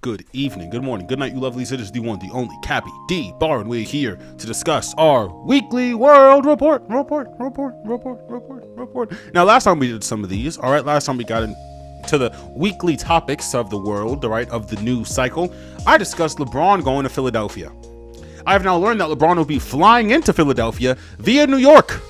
good evening, good morning, good night, you lovelies. It is the one, the only Cappy D Bar, and we're here to discuss our weekly world report. Now, last time we did some of these, all right, last time we got into the weekly topics of the world, all right, of the news cycle, I discussed LeBron going to Philadelphia. I have now learned that LeBron will be flying into Philadelphia via New York.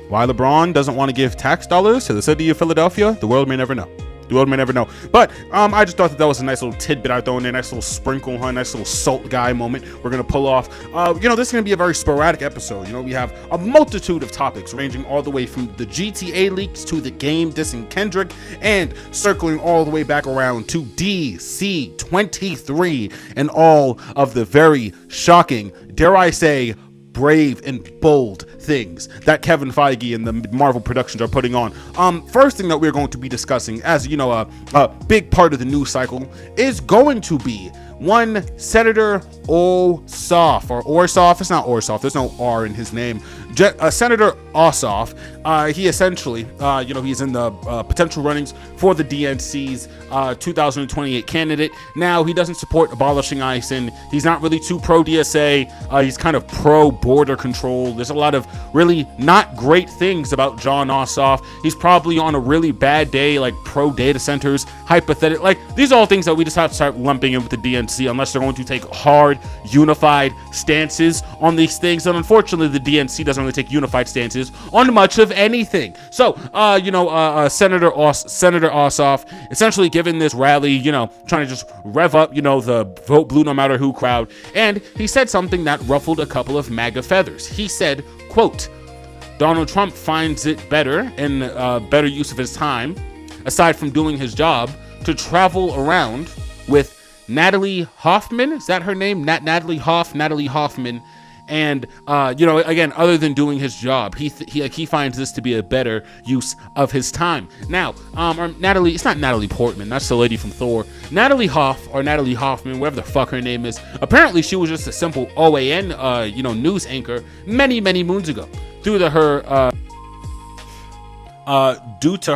Why LeBron doesn't want to give tax dollars to the city of Philadelphia, the world may never know. But I just thought that was a nice little tidbit I throw in there, nice little sprinkle, nice little salt guy moment we're going to pull off. This is going to be a very sporadic episode. We have a multitude of topics ranging all the way from the GTA leaks to the game dissing Kendrick and circling all the way back around to DC 23 and all of the very shocking, dare I say, brave and bold things that Kevin Feige and the Marvel Productions are putting on. First thing that we're going to be discussing, as you know, a big part of the news cycle is going to be one Senator Ossoff, or Orsoff. It's not Orsoff. There's no R in his name. Senator Ossoff. He essentially, he's in the potential runnings for the DNC's 2028 candidate. Now, he doesn't support abolishing ICE, and he's not really too pro-DSA. He's kind of pro-border control. There's a lot of really not great things about John Ossoff. He's probably on a really bad day, like pro-data centers, hypothetical. Like, these are all things that we just have to start lumping in with the DNC unless they're going to take hard, unified stances on these things. And unfortunately, the DNC doesn't really take unified stances on much of anything. So, Senator Ossoff essentially given this rally, trying to just rev up, the vote blue no matter who crowd. And he said something that ruffled a couple of MAGA feathers. He said, quote, Donald Trump finds it better and better use of his time, aside from doing his job, to travel around with Natalie Hoffman. Is that her name? Natalie Hoffman. And, again, other than doing his job, he finds this to be a better use of his time. Now, Natalie, it's not Natalie Portman. That's the lady from Thor. Natalie Hoffman, whatever the fuck her name is. Apparently, she was just a simple OAN, news anchor many, many moons ago. Due to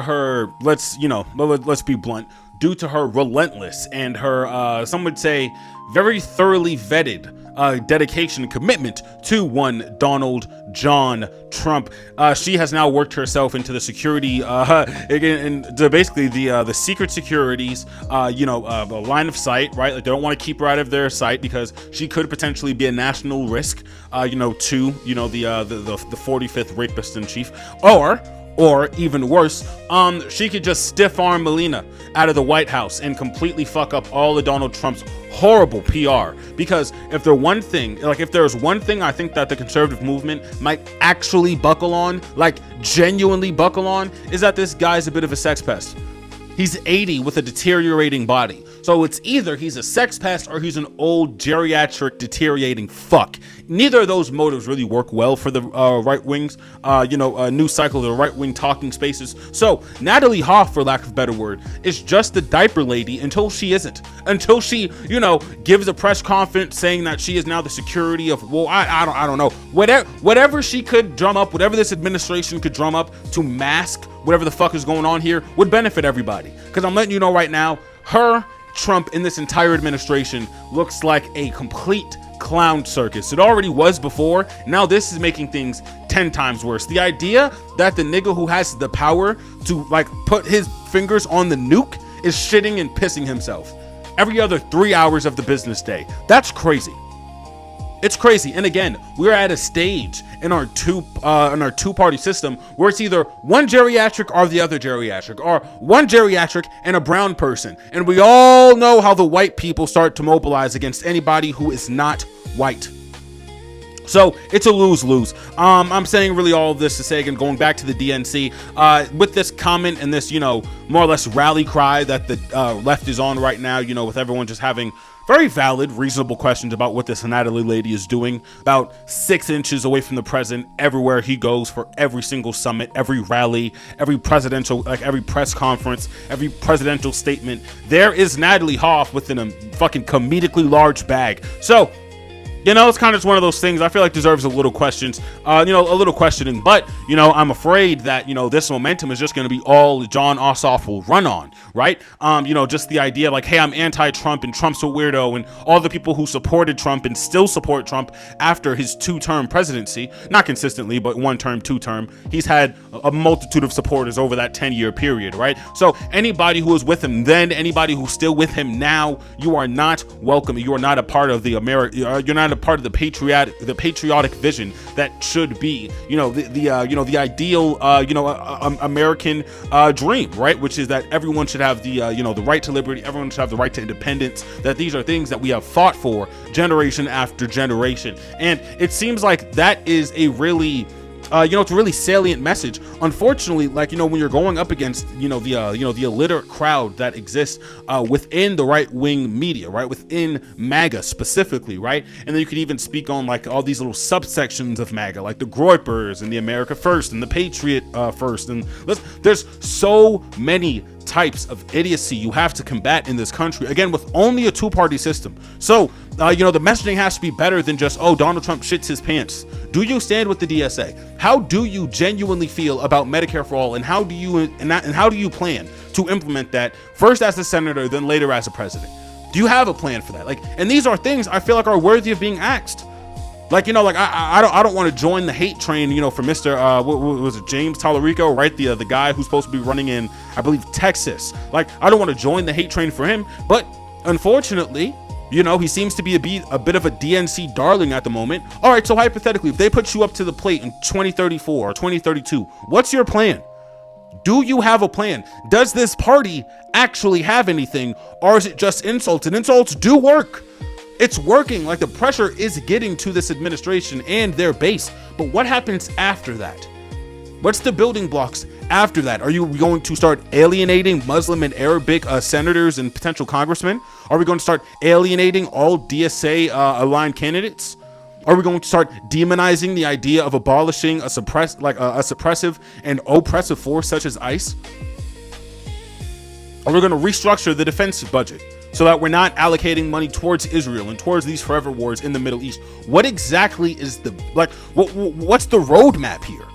her, let's be blunt, due to her relentless and her, some would say, very thoroughly vetted dedication and commitment to one Donald John Trump. She has now worked herself into the security, basically the secret securities, the line of sight, right? Like, they don't want to keep her out of their sight because she could potentially be a national risk, to the 45th rapist in chief, or even worse, she could just stiff arm Melina out of the White House and completely fuck up all of Donald Trump's horrible PR. Because if there's one thing I think that the conservative movement might actually buckle on, like genuinely buckle on, is that this guy's a bit of a sex pest. He's 80 with a deteriorating body. So it's either he's a sex pest or he's an old geriatric deteriorating fuck. Neither of those motives really work well for the right wings, news cycle, the right wing talking spaces. So Natalie Hoff, for lack of a better word, is just the diaper lady until she isn't. Until she, gives a press conference saying that she is now the security of, I don't know. Whatever she could drum up, whatever this administration could drum up to mask whatever the fuck is going on here would benefit everybody. Because I'm letting you know right now, Trump in this entire administration looks like a complete clown circus. It already was before. Now this is making things 10 times worse. The idea that the nigga who has the power to put his fingers on the nuke is shitting and pissing himself every other 3 hours of the business day. That's crazy. It's crazy. And again, we're at a stage in our two-party system where it's either one geriatric or the other geriatric, or one geriatric and a brown person. And we all know how the white people start to mobilize against anybody who is not white. So it's a lose-lose. I'm saying really all of this to say, again, going back to the DNC, with this comment and this, more or less rally cry that the left is on right now, with everyone just having very valid, reasonable questions about what this Natalie lady is doing, about 6 inches away from the president everywhere he goes, for every single summit, every rally, every presidential, every press conference, every presidential statement. There is Natalie Hoff within a fucking comedically large bag. So It's kind of just one of those things I feel like deserves a little questions, a little questioning. But, I'm afraid that, this momentum is just going to be all Jon Ossoff will run on, right? Just the idea like, hey, I'm anti-Trump and Trump's a weirdo, and all the people who supported Trump and still support Trump after his 2-term presidency, not consistently, but 1-term, 2-term, he's had a multitude of supporters over that 10-year period, right? So anybody who was with him then, anybody who's still with him now, you are not welcome. You are not a part of the you're not a part of the patriotic vision that should be, the ideal, American dream, right? Which is that everyone should have the right to liberty, everyone should have the right to independence, that these are things that we have fought for generation after generation. And it seems like that is a really it's a really salient message. Unfortunately, when you're going up against, the illiterate crowd that exists within the right-wing media, right, within MAGA specifically, right, and then you could even speak on all these little subsections of MAGA, like the Groypers and the America First and the Patriot First, and there's so many types of idiocy you have to combat in this country, again, with only a 2-party system. So the messaging has to be better than just, oh, Donald Trump shits his pants. Do you stand with the DSA? How do you genuinely feel about Medicare for all, and how do you plan to implement that, first as a senator, then later as a president? Do you have a plan for that? And these are things I feel like are worthy of being asked. I don't want to join the hate train, for Mr. What was it, James Tallarico, right? The guy who's supposed to be running in, I believe, Texas. I don't want to join the hate train for him, but unfortunately, he seems to be a bit of a DNC darling at the moment. All right, so hypothetically, if they put you up to the plate in 2034 or 2032, what's your plan? Do you have a plan? Does this party actually have anything, or is it just insults? And insults do work. It's working. The pressure is getting to this administration and their base. But what happens after that? What's the building blocks after that? Are you going to start alienating Muslim and Arabic senators and potential congressmen? Are we going to start alienating all DSA aligned candidates? Are we going to start demonizing the idea of abolishing a suppressive and oppressive force such as ICE? Are we going to restructure the defense budget so that we're not allocating money towards Israel and towards these forever wars in the Middle East? What exactly is what's the roadmap here?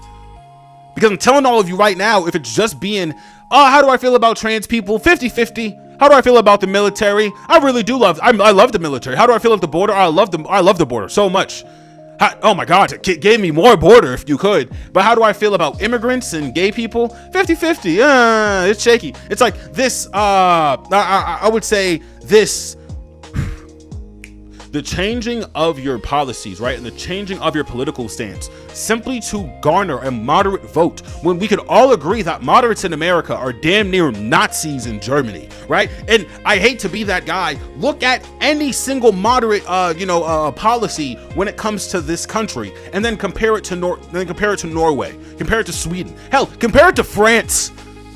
Because I'm telling all of you right now, if it's just being, how do I feel about trans people? 50-50. How do I feel about the military? I really do I love the military. How do I feel about the border? I love the border so much. Oh my God, give me more border if you could. But how do I feel about immigrants and gay people? 50-50. It's shaky. It's like this, I would say this, the changing of your policies, right, and the changing of your political stance simply to garner a moderate vote, when we could all agree that moderates in America are damn near Nazis in Germany, right? And I hate to be that guy. Look at any single moderate, policy when it comes to this country, and then compare it to Norway, compare it to Sweden, hell, compare it to France.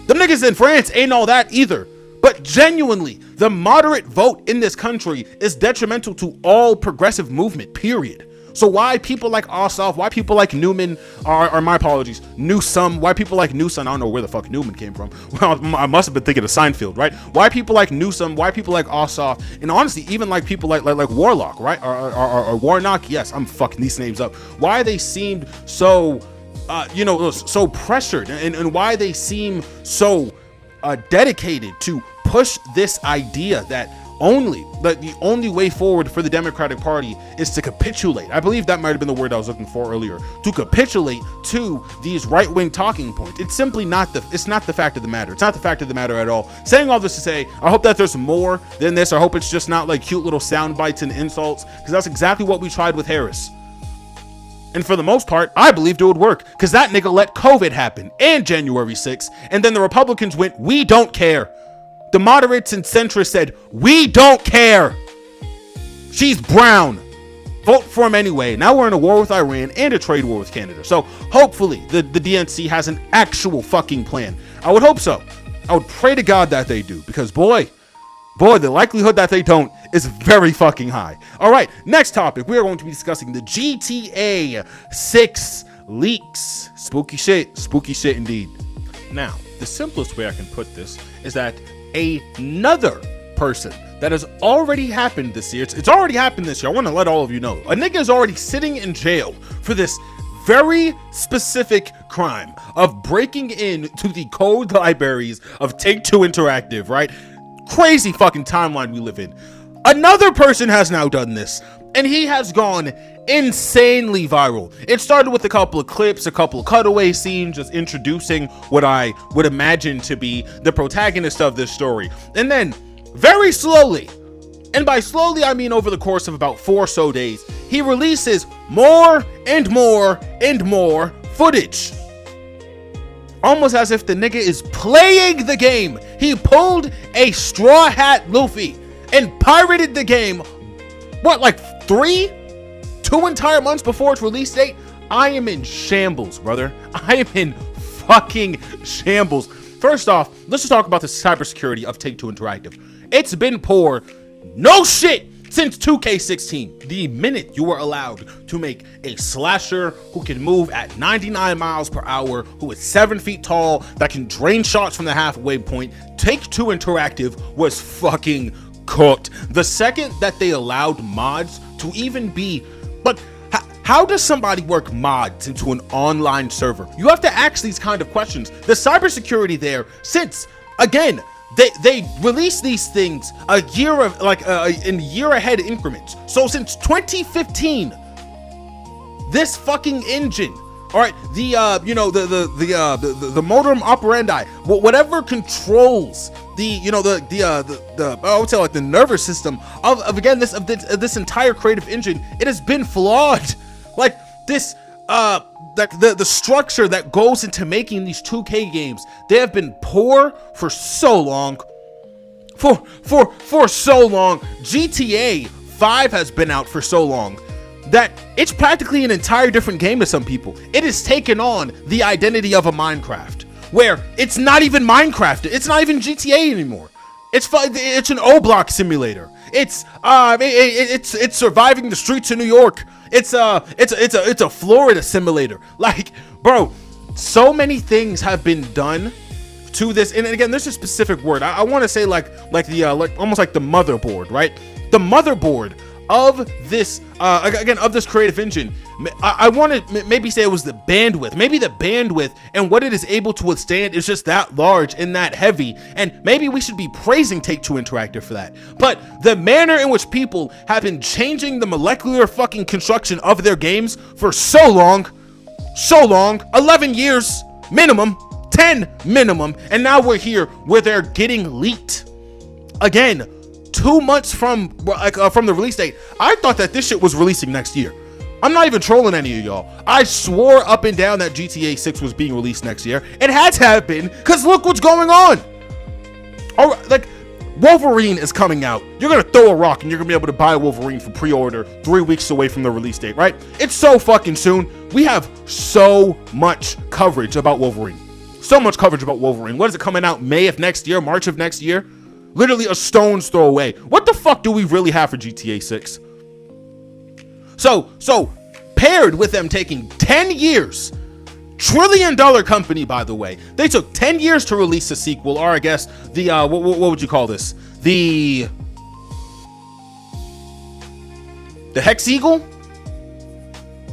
Them niggas in France ain't all that either. But genuinely, the moderate vote in this country is detrimental to all progressive movement, period. So why people like Ossoff, why people like Newman, are my apologies, Newsom, why people like Newsom, I don't know where the fuck Newman came from. Well, I must have been thinking of Seinfeld, right? Why people like Newsom, why people like Ossoff, and honestly, even like people like Warlock, right? Or Warnock, yes, I'm fucking these names up. Why they seemed so, so pressured, and why they seem so dedicated to push this idea that the only way forward for the Democratic Party is to capitulate. I believe that might have been the word I was looking for earlier. To capitulate to these right-wing talking points. It's simply not the fact of the matter. It's not the fact of the matter at all. Saying all this to say, I hope that there's more than this. I hope it's just not like cute little sound bites and insults, because that's exactly what we tried with Harris. And for the most part, I believed it would work, because that nigga let COVID happen and January 6th, and then the Republicans went, we don't care. The moderates and centrists said, we don't care. She's brown. Vote for him anyway. Now we're in a war with Iran and a trade war with Canada. So hopefully the DNC has an actual fucking plan. I would hope so. I would pray to God that they do, because boy, the likelihood that they don't is very fucking high. All right, next topic. We are going to be discussing the GTA 6 leaks. Spooky shit indeed. Now, the simplest way I can put this is that another person that has already happened this year. It's already happened this year. I want to let all of you know. A nigga is already sitting in jail for this very specific crime of breaking into the code libraries of Take-Two Interactive, right? Crazy fucking timeline we live in. Another person has now done this, and he has gone insanely viral. It started with a couple of clips, a couple of cutaway scenes, just introducing what I would imagine to be the protagonist of this story. And then, very slowly, and by slowly I mean over the course of about 4 or so days, he releases more and more and more footage. Almost as if the nigga is playing the game. He pulled a Straw Hat Luffy and pirated the game, what, like 2 entire months before its release date? I am in shambles, brother. I am in fucking shambles. First off, let's just talk about the cybersecurity of Take-Two Interactive. It's been poor, no shit, since 2K16. The minute you were allowed to make a slasher who can move at 99 miles per hour, who is 7 feet tall, that can drain shots from the halfway point, Take-Two Interactive was fucking cooked. The second that they allowed mods to even be, but how does somebody work mods into an online server? You have to ask these kind of questions. The cybersecurity there, since again they release these things a year of in year ahead increments. So since 2015, this fucking engine, all right, the modem operandi, whatever controls the I would say like the nervous system of again this entire creative engine, it has been flawed. Like this the structure that goes into making these 2K games, they have been poor for so long. For so long. GTA 5 has been out for so long that it's practically an entire different game to some people. It has taken on the identity of a Minecraft, where it's not even Minecraft, it's not even GTA anymore. It's an O-Block simulator. It's surviving the streets of New York. It's a Florida simulator. Like, bro, so many things have been done to this. And again, there's a specific word. I want to say like almost like the motherboard, right? The motherboard of this of this creative engine. I want to maybe say it was the bandwidth. Maybe the bandwidth and what it is able to withstand is just that large and that heavy, and maybe we should be praising Take-Two Interactive for that. But the manner in which people have been changing the molecular fucking construction of their games for so long, 11 years minimum, 10 minimum, and now we're here where they're getting leaked again 2 months from the release date. I thought that this shit was releasing next year. I'm not even trolling any of y'all. I swore up and down that GTA 6 was being released next year. It had to have been, because look what's going on. All right, like, Wolverine is coming out. You're gonna throw a rock and you're gonna be able to buy Wolverine for pre-order 3 weeks away from the release date, right? It's so fucking soon. We have so much coverage about Wolverine. So much coverage about Wolverine. What is it coming out? May of next year? March of next year? Literally a stone's throw away. What the fuck do we really have for GTA 6? So paired with them taking 10 years, $1 trillion company, by the way, they took 10 years to release a sequel, or I guess the what would you call this? The Hex Eagle?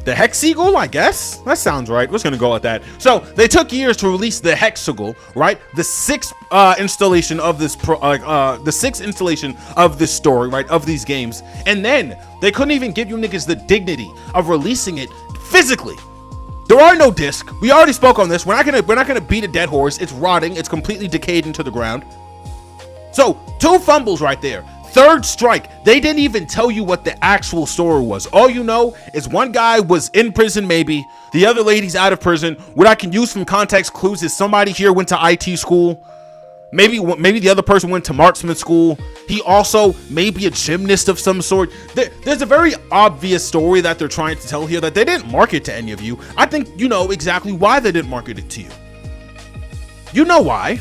The Hex Eagle, I guess that sounds right. We're just gonna go with that. So they took years to release the Hex Eagle, right? The sixth installation of this story, right? Of these games, and then they couldn't even give you niggas the dignity of releasing it physically. There are no discs. We already spoke on this. We're not gonna beat a dead horse. It's rotting. It's completely decayed into the ground. So 2 fumbles right there. Third strike, they didn't even tell you what the actual story was. All you know is one guy was in prison, maybe. The other lady's out of prison. What I can use from context clues is somebody here went to IT school. Maybe the other person went to marksman school. He also may be a gymnast of some sort. There's a very obvious story that they're trying to tell here that they didn't market to any of you. I think you know exactly why they didn't market it to you. You know why.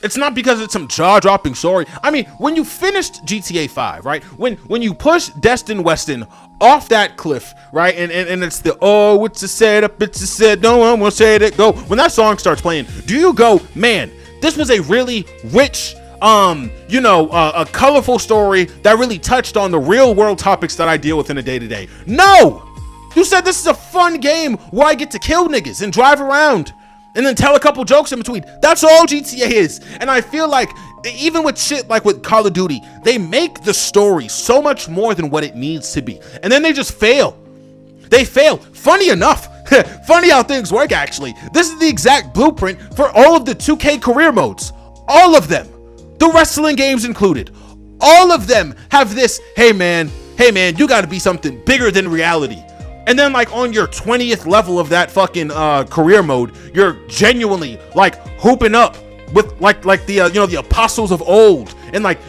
It's not because it's some jaw-dropping story. I mean, when you finished GTA 5, right? When you push Destin Weston off that cliff, right? And it's the, oh, it's a setup, it's a set, no one will say it, go. When that song starts playing, do you go, man, this was a really rich a colorful story that really touched on the real world topics that I deal with in a day-to-day. No! You said this is a fun game where I get to kill niggas and drive around and then tell a couple jokes in between. That's all GTA is. And I feel like even with shit like with Call of Duty, they make the story so much more than what it needs to be. And then they just fail. They fail. Funny enough, funny how things work actually. This is the exact blueprint for all of the 2K career modes. All of them. The wrestling games included. All of them have this, hey man, you gotta be something bigger than reality. And then like on your 20th level of that fucking career mode, you're genuinely like hooping up with like the the apostles of old, and like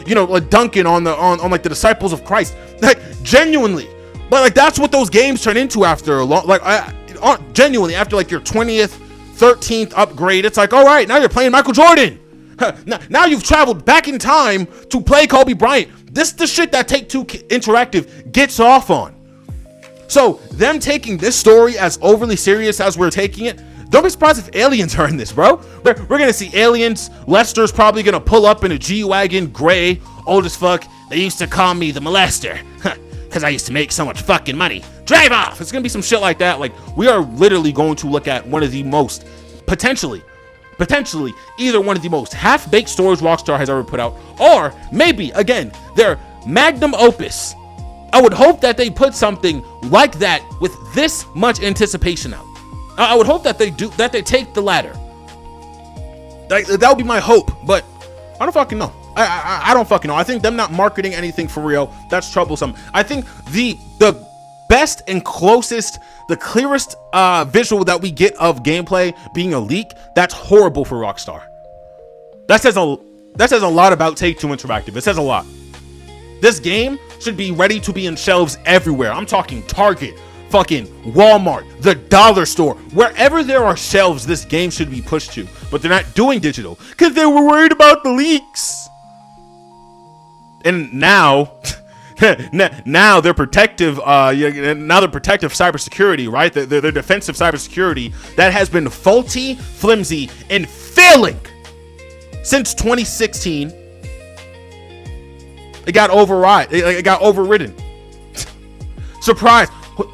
dunking on like the disciples of Christ, like genuinely. But like that's what those games turn into after a long, like genuinely after like your 20th 13th upgrade. It's like, all right, now you're playing Michael Jordan. Now you've traveled back in time to play Kobe Bryant. This is the shit that Take-Two Interactive gets off on. So them taking this story as overly serious as we're taking it, don't be surprised if aliens are in this, bro. We're gonna see aliens. Lester's probably gonna pull up in a G-Wagon, gray, old as fuck. They used to call me the molester, because I used to make so much fucking money. Drive off. It's gonna be some shit like that. Like, we are literally going to look at one of the most, potentially either one of the most half-baked stories Rockstar has ever put out, or maybe, again, their magnum opus. I would hope that they put something like that with this much anticipation out. I would hope that they take the latter. That would be my hope, but I don't fucking know. I don't fucking know. I think them not marketing anything for real, that's troublesome. I think the best and closest, the clearest visual that we get of gameplay being a leak, that's horrible for Rockstar. That says a lot about Take-Two Interactive. It says a lot. This game should be ready to be in shelves everywhere. I'm talking Target, fucking Walmart, the dollar store, wherever there are shelves, this game should be pushed to. But they're not doing digital because they were worried about the leaks. And now, now they're protective. Now they're protective cybersecurity, right? They're defensive cybersecurity that has been faulty, flimsy, and failing since 2016. It got overridden. Surprise.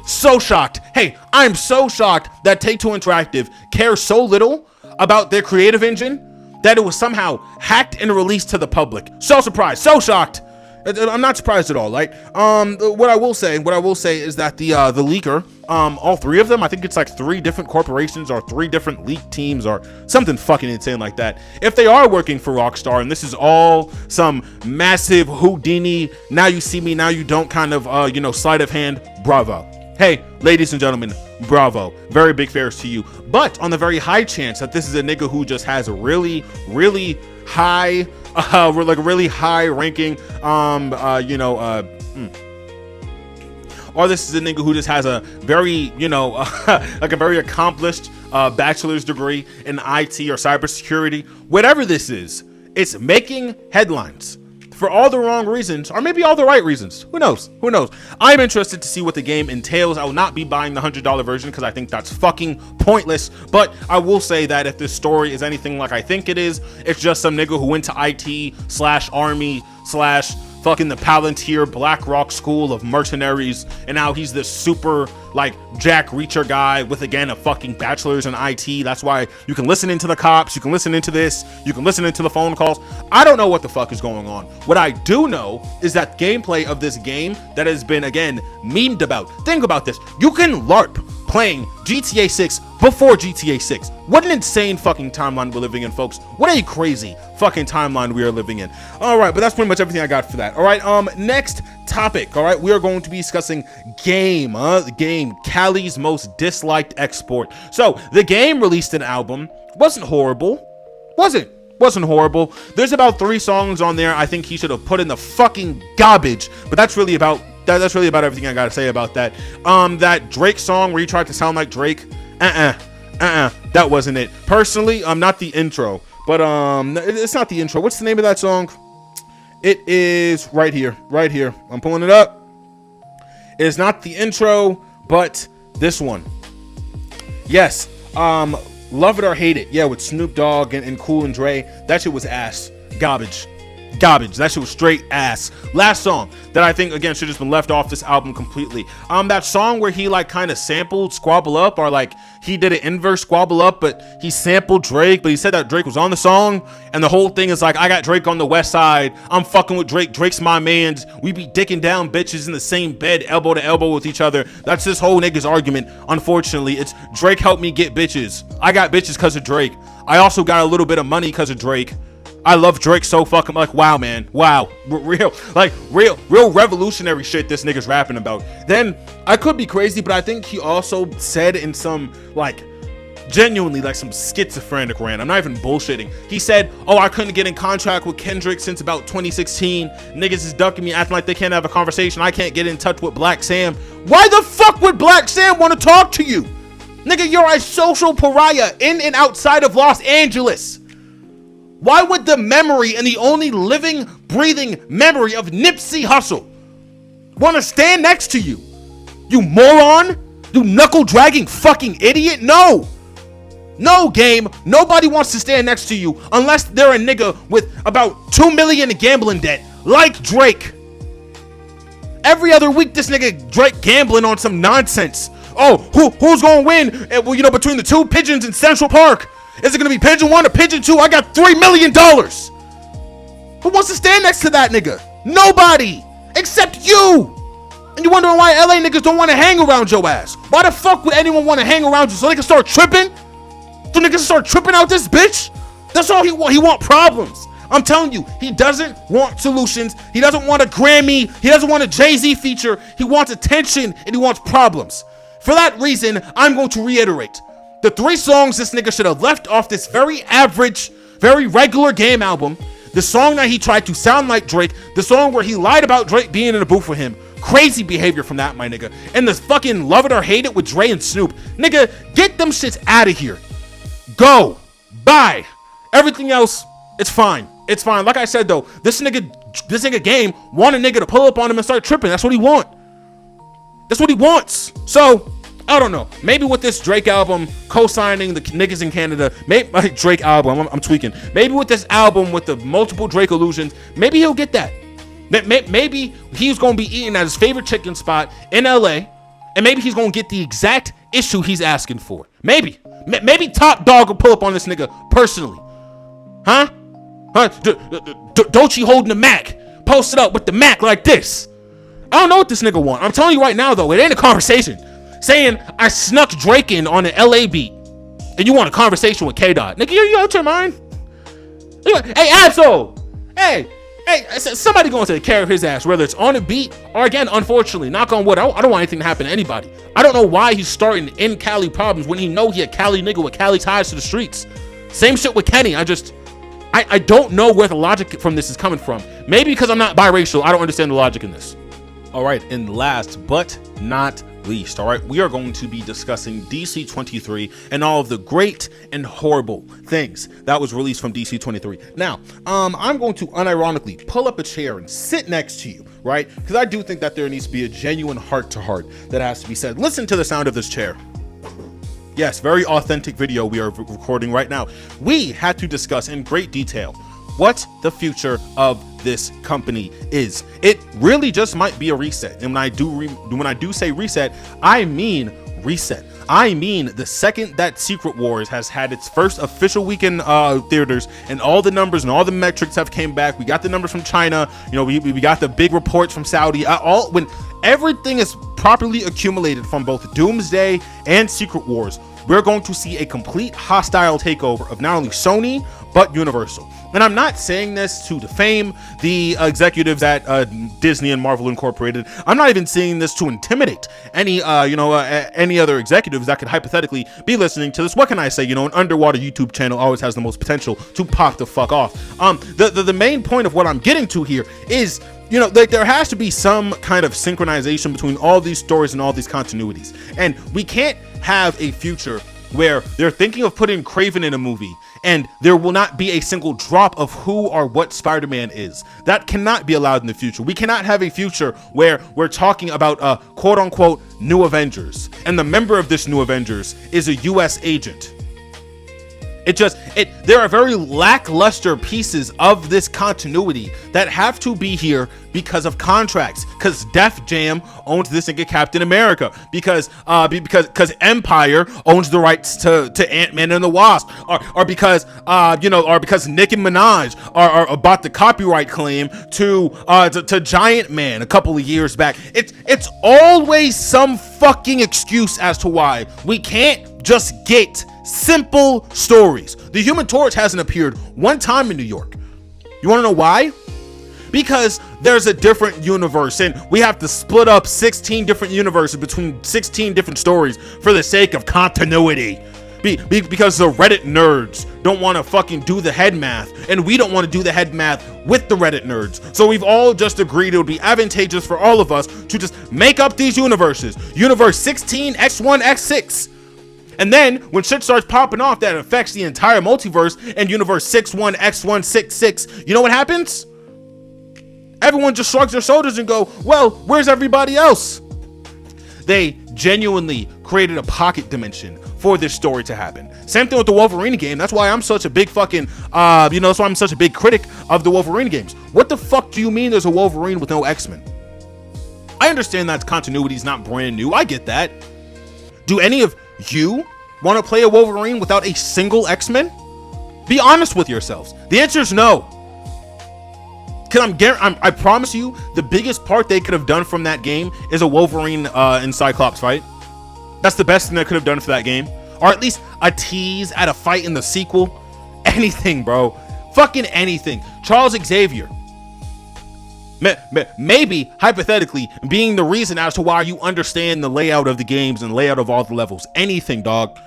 So shocked. Hey, I'm so shocked that Take-Two Interactive cares so little about their creative engine that it was somehow hacked and released to the public. So surprised. So shocked. I'm not surprised at all. Like, what I will say is that the leaker, all three of them, I think it's like 3 different corporations or 3 different leak teams or something fucking insane like that. If they are working for Rockstar and this is all some massive Houdini, now you see me, now you don't kind of, sleight of hand, bravo. Hey, ladies and gentlemen, bravo. Very big fairs to you. But on the very high chance that this is a nigga who just has a really, really high, really high ranking, or this is a nigga who just has a very, like a very accomplished bachelor's degree in IT or cybersecurity. Whatever this is, it's making headlines for all the wrong reasons, or maybe all the right reasons. Who knows? I'm interested to see what the game entails. I will not be buying the $100 version because I think that's fucking pointless. But I will say that if this story is anything like I think it is, it's just some nigga who went to IT/Army/ fucking the Palantir BlackRock School of Mercenaries, and now he's this super like Jack Reacher guy with, again, a fucking bachelor's in IT. That's why you can listen into the cops, you can listen into this, you can listen into the phone calls. I don't know what the fuck is going on. What I do know is that gameplay of this game that has been, again, memed about. Think about this. You can LARP playing GTA 6 before GTA 6. What an insane fucking timeline we're living in, folks. What a crazy fucking timeline we are living in. All right, but that's pretty much everything I got for that. All right, next topic. All right, we are going to be discussing the game, Cali's most disliked export. So the game released an album. Wasn't horrible. Wasn't horrible. There's about 3 songs on there I think he should have put in the fucking garbage, but that's really about everything I gotta say about that. That Drake song where he tried to sound like Drake, that wasn't it. Personally, not the intro, but it's not the intro. What's the name of that song? It is right here. I'm pulling it up. It is not the intro, but this one. Yes, Love It or Hate It. Yeah, with Snoop Dogg and Cool and Dre. That shit was ass. Garbage. garbage. That shit was straight ass. Last song that I think again should just been left off this album completely. That song where he like kind of sampled Squabble Up, or like he did an inverse Squabble Up, but he sampled Drake, but he said that Drake was on the song, and the whole thing is like, I got Drake on the west side, I'm fucking with Drake, Drake's my mans, we be dicking down bitches in the same bed, elbow to elbow with each other. That's this whole nigga's argument. Unfortunately, it's Drake helped me get bitches. I got bitches because of Drake. I also got a little bit of money because of Drake. I love Drake so fucking, like, wow, man, wow, real revolutionary shit this nigga's rapping about. Then I could be crazy, but I think he also said in some like genuinely like some schizophrenic rant, I'm not even bullshitting, he said, oh, I couldn't get in contract with Kendrick since about 2016, niggas is ducking me, acting like they can't have a conversation, I can't get in touch with Black Sam. Why the fuck would Black Sam want to talk to you? Nigga, you're a social pariah in and outside of Los Angeles. Why would the memory and the only living, breathing memory of Nipsey Hussle want to stand next to you? You moron? You knuckle-dragging fucking idiot? No! No, game. Nobody wants to stand next to you unless they're a nigga with about $2 million in gambling debt, like Drake. Every other week, this nigga Drake gambling on some nonsense. Oh, who's gonna win? Well, you know, between the two pigeons in Central Park. Is it gonna be pigeon 1 or pigeon 2? I got $3 million. Who wants to stand next to that nigga? Nobody, except you. And you wondering why LA niggas don't want to hang around your ass. Why the fuck would anyone want to hang around you? So they can start tripping? So niggas start tripping out this bitch? That's all he want. He want problems. I'm telling you, he doesn't want solutions. He doesn't want a Grammy. He doesn't want a Jay-Z feature. He wants attention and he wants problems. For that reason, I'm going to reiterate. The 3 songs this nigga should have left off this very average, very regular Game album. The song that he tried to sound like Drake. The song where he lied about Drake being in a booth for him. Crazy behavior from that, my nigga. And the fucking Love It or Hate It with Dre and Snoop. Nigga, get them shits out of here. Go. Bye. Everything else, it's fine. It's fine. Like I said, though, this nigga Game want a nigga to pull up on him and start tripping. That's what he want. That's what he wants. So, I don't know. Maybe with this Drake album, co-signing the niggas in Canada, maybe like Drake album, I'm tweaking. Maybe with this album with the multiple Drake illusions, maybe he'll get that. Maybe he's gonna be eating at his favorite chicken spot in LA, and maybe he's gonna get the exact issue he's asking for. Maybe Top Dog will pull up on this nigga personally. Huh? Doechii holding the Mac, posted up with the Mac like this. I don't know what this nigga want. I'm telling you right now, though, it ain't a conversation. Saying I snuck Drake in on an LA beat, and you want a conversation with K-Dot. Nigga, you out your mind? Hey, asshole! Hey, somebody going to take care of his ass, whether it's on a beat or, again, unfortunately, knock on wood, I don't want anything to happen to anybody. I don't know why he's starting in Cali problems when he know he a Cali nigga with Cali ties to the streets. Same shit with Kenny. I don't know where the logic from this is coming from. Maybe because I'm not biracial, I don't understand the logic in this. All right, and last but not least, all right, we are going to be discussing DC 23 and all of the great and horrible things that was released from DC 23. Now, I'm going to unironically pull up a chair and sit next to you, right? Because I do think that there needs to be a genuine heart-to-heart that has to be said. Listen to the sound of this chair. Yes, very authentic video we are recording right now. We had to discuss in great detail what the future of this company is. It really just might be a reset. And when I do say reset, I mean reset. I mean the second that Secret Wars has had its first official weekend theaters and all the numbers and all the metrics have came back. We got the numbers from China. You know, we got the big reports from Saudi. When everything is properly accumulated from both Doomsday and Secret Wars, we're going to see a complete hostile takeover of not only Sony, but Universal. And I'm not saying this to defame the executives at Disney and Marvel Incorporated. I'm not even saying this to intimidate any other executives that could hypothetically be listening to this. What can I say? You know, an underwater YouTube channel always has the most potential to pop the fuck off. The main point of what I'm getting to here is, you know, like there has to be some kind of synchronization between all these stories and all these continuities. And we can't have a future where they're thinking of putting Kraven in a movie and there will not be a single drop of who or what Spider-Man is. That cannot be allowed in the future. We cannot have a future where we're talking about quote unquote new Avengers and the member of this new Avengers is a US agent. There are very lackluster pieces of this continuity that have to be here because of contracts, because Def Jam owns this nigga Captain America, because Empire owns the rights to Ant-Man and the Wasp, or because Nicki Minaj are bought the copyright claim to Giant Man a couple of years back. It's always some fucking excuse as to why we can't just get simple stories. The Human Torch hasn't appeared one time in New York. You want to know why? Because there's a different universe and we have to split up 16 different universes between 16 different stories for the sake of continuity. Because the Reddit nerds don't want to fucking do the head math, and we don't want to do the head math with the Reddit nerds. So we've all just agreed it would be advantageous for all of us to just make up these universes. Universe 16, X1, X6. And then when shit starts popping off that affects the entire multiverse and universe 61, X1, 66, you know what happens? Everyone just shrugs their shoulders and go, well, where's everybody else? They genuinely created a pocket dimension for this story to happen. Same thing with the Wolverine game. That's why I'm such a big fucking, that's why I'm such a big critic of the Wolverine games. What the fuck do you mean there's a Wolverine with no X-Men? I understand that continuity is not brand new. I get that. Do any of you want to play a Wolverine without a single X-Men? Be honest with yourselves. The answer is no. Because I promise you, the biggest part they could have done from that game is a Wolverine and Cyclops fight. That's the best thing they could have done for that game. Or at least a tease at a fight in the sequel. Anything, bro. Fucking anything. Charles Xavier. Maybe, hypothetically, being the reason as to why you understand the layout of the games and layout of all the levels. Anything, dog.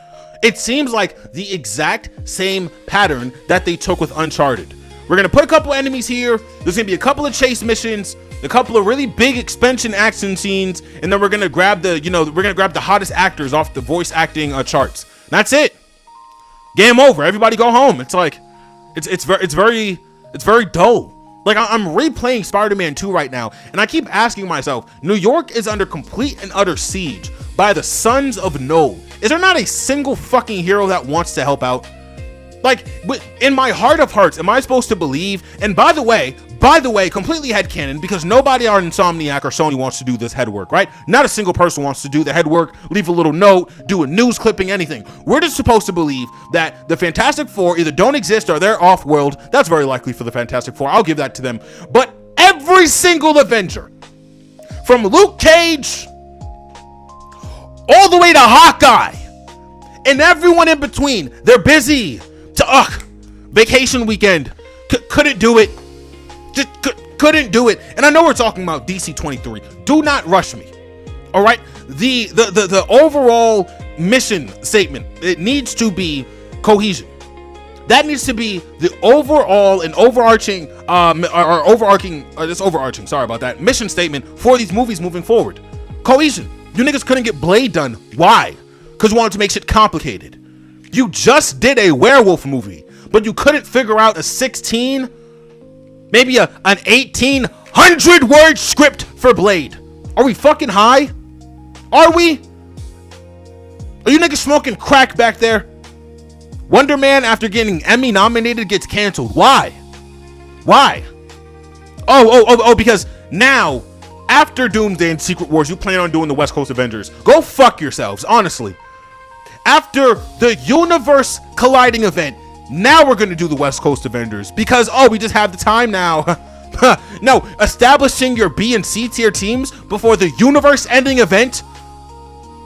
It seems like the exact same pattern that they took with Uncharted. We're going to put a couple enemies here. There's going to be a couple of chase missions, a couple of really big expansion action scenes, and then we're going to grab the hottest actors off the voice acting charts. That's it. Game over. Everybody go home. It's like, it's very dull. Like, I'm replaying Spider-Man 2 right now, and I keep asking myself, New York is under complete and utter siege by the Sons of No. Is there not a single fucking hero that wants to help out? Like, in my heart of hearts, am I supposed to believe? And by the way, completely headcanon, because nobody at Insomniac or Sony wants to do this head work, right? Not a single person wants to do the head work, leave a little note, do a news clipping, anything. We're just supposed to believe that the Fantastic Four either don't exist or they're off-world. That's very likely for the Fantastic Four. I'll give that to them. But every single Avenger, from Luke Cage all the way to Hawkeye, and everyone in between, they're busy. Vacation weekend. Couldn't do it. Just couldn't do it. And I know we're talking about DC 23. Do not rush me. All right. The overall mission statement, it needs to be cohesion. That needs to be the overall and overarching sorry about that, mission statement for these movies moving forward. Cohesion. You niggas couldn't get Blade done. Why? Because you wanted to make shit complicated. You just did a werewolf movie, but you couldn't figure out a 16, maybe an 1,800 word script for Blade. Are we fucking high? Are we? Are you niggas smoking crack back there? Wonder Man, after getting Emmy nominated, gets canceled. Why? Why? Oh, because now, after Doomsday and Secret Wars, you plan on doing the West Coast Avengers. Go fuck yourselves, honestly. After the universe colliding event, now we're going to do the West Coast Avengers because, we just have the time now. No, establishing your B and C tier teams before the universe ending event.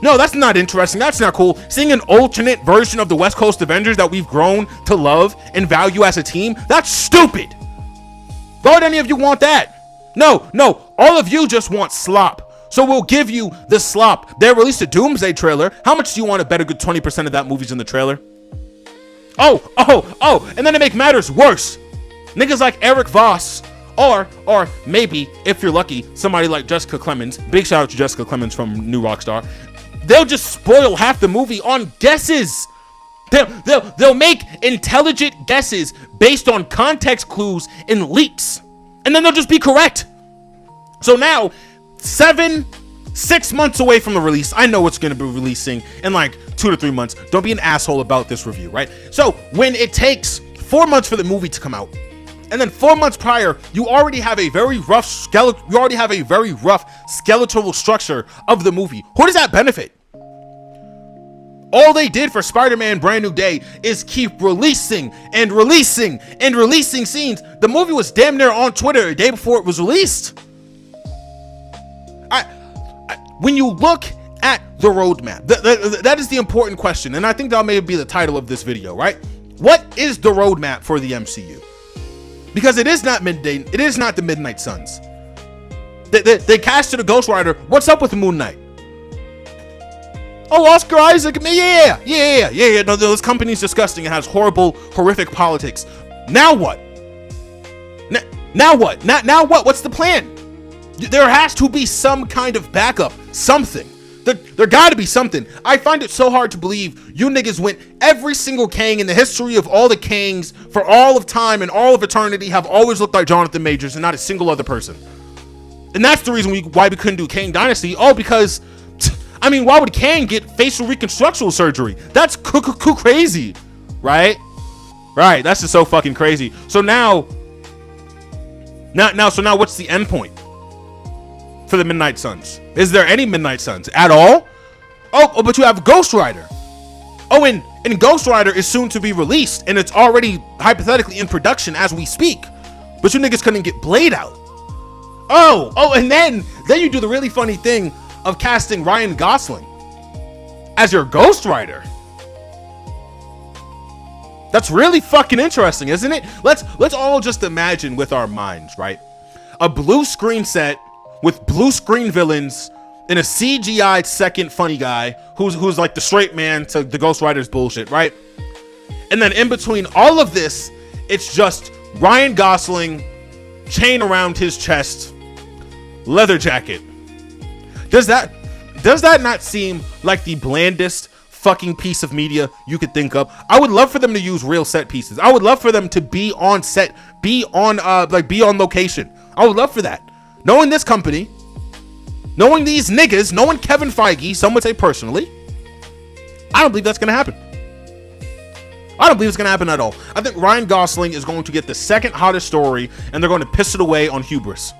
No, that's not interesting. That's not cool. Seeing an alternate version of the West Coast Avengers that we've grown to love and value as a team, that's stupid. Why would any of you want that? No, all of you just want slop. So we'll give you the slop. They released a Doomsday trailer. How much do you want to bet a good 20% of that movie's in the trailer? Oh, and then to make matters worse, niggas like Eric Voss, or maybe, if you're lucky, somebody like Jessica Clemens, big shout out to Jessica Clemens from New Rockstar, they'll just spoil half the movie on guesses. They'll make intelligent guesses based on context clues and leaks, and then they'll just be correct. So now, 6 months away from the release, I know it's going to be releasing in like 2 to 3 months. Don't be an asshole about this review, right? So when it takes 4 months for the movie to come out, and then 4 months prior, you already have a very rough skeletal structure of the movie. Who does that benefit? All they did for Spider-Man Brand New Day is keep releasing and releasing and releasing scenes. The movie was damn near on Twitter a day before it was released. When you look at the roadmap, that is the important question, and I think that may be the title of this video, right? What is the roadmap for the MCU? Because it is not Midday, it is not the Midnight Suns. They casted a Ghost Rider. What's up with Moon Knight? Oh, Oscar Isaac, yeah. No, this company's disgusting. It has horrific politics. Now what? Now what? Now what? What's the plan? There has to be some kind of backup, something. There gotta be something. I find it so hard to believe you niggas went every single Kang in the history of all the Kangs for all of time and all of eternity have always looked like Jonathan Majors and not a single other person. And that's the reason why we couldn't do Kang Dynasty. Oh, because, I mean, why would Kang get facial reconstructional surgery? That's crazy, right? Right, that's just so fucking crazy. So now what's the end point for the Midnight Suns? Is there any Midnight Suns at all? Oh, but you have Ghost Rider. Oh, and Ghost Rider is soon to be released, and it's already hypothetically in production as we speak. But you niggas couldn't get Blade out. Oh, and then you do the really funny thing of casting Ryan Gosling as your Ghost Rider. That's really fucking interesting, isn't it? Let's all just imagine with our minds, right? A blue screen set with blue screen villains and a CGI second funny guy who's like the straight man to the Ghost Rider's bullshit, right? And then in between all of this, it's just Ryan Gosling, chain around his chest, leather jacket. Does that not seem like the blandest fucking piece of media you could think of? I would love for them to use real set pieces. I would love for them to be on set, be on location. I would love for that. Knowing this company, knowing these niggas, knowing Kevin Feige, some would say personally, I don't believe that's gonna happen. I don't believe it's gonna happen at all. I think Ryan Gosling is going to get the second hottest story, and they're going to piss it away on hubris.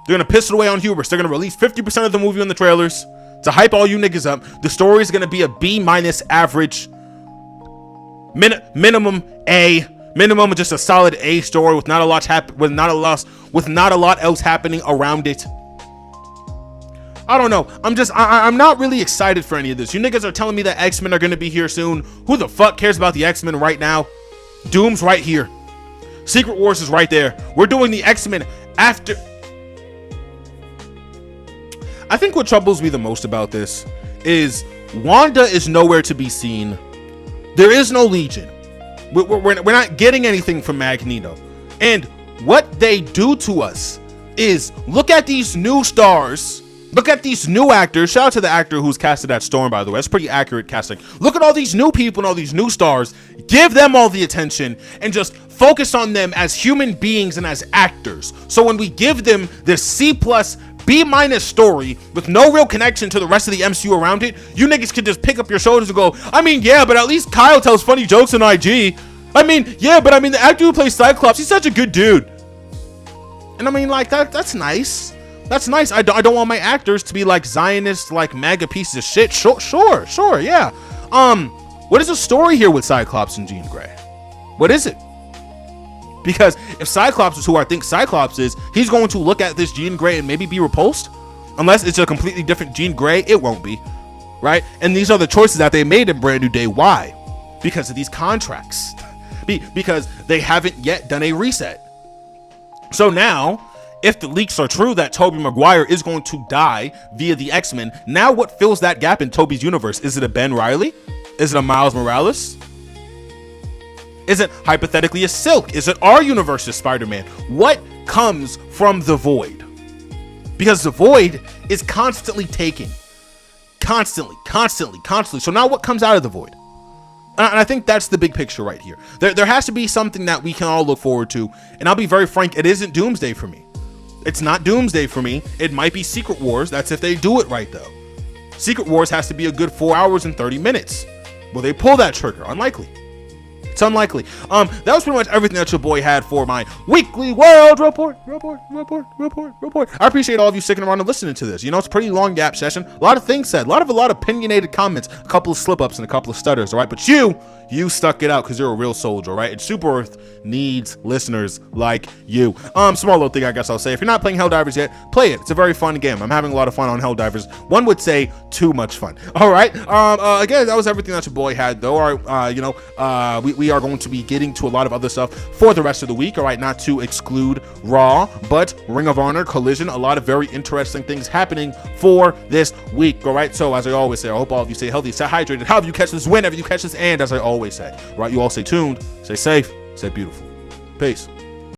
They're gonna piss it away on hubris. They're gonna release 50% of the movie in the trailers to hype all you niggas up. The story is gonna be a B- average, minimum A. Minimum, just a solid A story with not a lot else happening around it. I don't know. I'm not really excited for any of this. You niggas are telling me that X-Men are gonna be here soon. Who the fuck cares about the X-Men right now? Doom's right here. Secret Wars is right there. We're doing the X-Men after. I think what troubles me the most about this is Wanda is nowhere to be seen. There is no Legion. We're not getting anything from Magneto. And what they do to us is look at these new stars. Look at these new actors. Shout out to the actor who's casted at Storm, by the way. That's pretty accurate casting. Look at all these new people and all these new stars. Give them all the attention and just focus on them as human beings and as actors. So when we give them this C+, B- story with no real connection to the rest of the MCU around it, you niggas can just pick up your shoulders and go, I mean, yeah, but at least Kyle tells funny jokes in IG. I mean, yeah, but I mean, the actor who plays Cyclops, he's such a good dude. And I mean, like, that's nice. That's nice. I don't want my actors to be like Zionist, like MAGA pieces of shit. Sure, yeah. What is the story here with Cyclops and Jean Grey? What is it? Because if Cyclops is who I think Cyclops is, he's going to look at this Jean Grey and maybe be repulsed. Unless it's a completely different Jean Grey, it won't be, right? And these are the choices that they made in Brand New Day. Why? Because of these contracts. Because they haven't yet done a reset. So now, if the leaks are true that Tobey Maguire is going to die via the X-Men, now what fills that gap in Tobey's universe? Is it a Ben Reilly? Is it a Miles Morales? Is it hypothetically a Silk? Is it our universe's Spider-Man? What comes from the Void? Because the Void is constantly taking. Constantly. So now what comes out of the Void? And I think that's the big picture right here. There has to be something that we can all look forward to. And I'll be very frank, it isn't Doomsday for me. It's not Doomsday for me. It might be Secret Wars. That's if they do it right, though. Secret Wars has to be a good 4 hours and 30 minutes. Will they pull that trigger? Unlikely. It's unlikely. That was pretty much everything that your boy had for my weekly world report. I appreciate all of you sticking around and listening to this. You know, it's a pretty long gap session. A lot of things said, a lot of opinionated comments, a couple of slip ups and a couple of stutters. All right, but you stuck it out because you're a real soldier, right? And Super Earth needs listeners like you. Small little thing I guess I'll say. If you're not playing Helldivers yet, play it. It's a very fun game. I'm having a lot of fun on Helldivers. One would say too much fun. All right. Again, that was everything that your boy had, though. All right. We are going to be getting to a lot of other stuff for the rest of the week. All right. Not to exclude Raw, but Ring of Honor, Collision, a lot of very interesting things happening for this week. All right. So as I always say, I hope all of you stay healthy, stay hydrated, however you catch this, whenever you catch this, and as I always say, right, you all stay tuned, stay safe, stay beautiful. Peace.